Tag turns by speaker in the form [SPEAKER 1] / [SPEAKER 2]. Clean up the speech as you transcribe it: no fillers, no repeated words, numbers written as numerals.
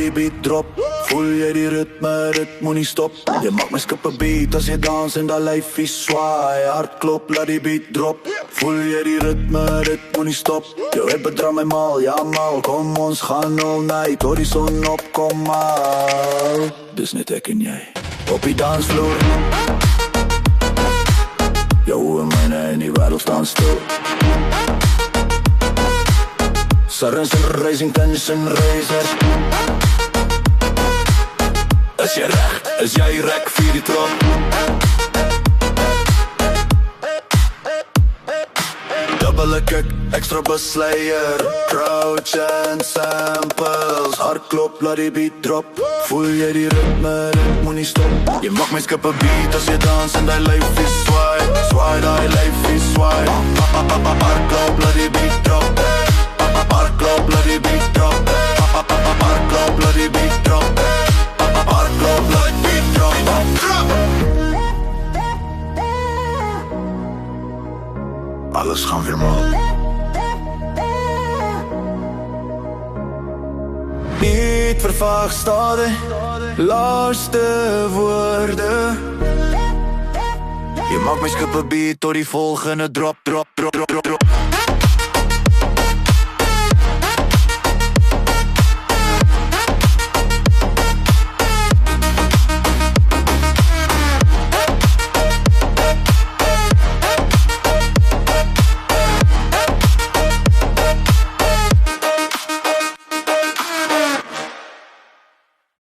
[SPEAKER 1] die beat drop. Voel jy die ritme, dit moet nie stop. Jy maak my skip 'n beat as jy dans en dat lyfie swaai. Hart klop, laat die beat drop. Voel jy die ritme, dit moet nie stop. Jou hip bedra my mal, ja mal. Kom ons gaan all night, tot die son opkom mal. Dis net ek en jy op die dansvloer. Jou en myne en die wêreld staan stil. Sirens en rising tension razors. Is jy reg? Is jy rek vir die trop? Dubbele kick, extra beslayer. Crouch and samples. Hart klop, laat die beat drop. Voel jy die ritme, dit moet nie stop. Jy maak my skip 'n beat as jy dans en die lyfie swaai. Swaai die lyfie swaai. Hart klop, laat die beat drop. Hart klop, laat die beat drop. Hart klop, laat die beat drop. Hart klop, laat die beat drop. Alles gaan weer mal. Niet vervaag stade, laaste woorde. Je maakt my skip 'n beat tot die volgende drop, drop, drop, drop, drop, drop.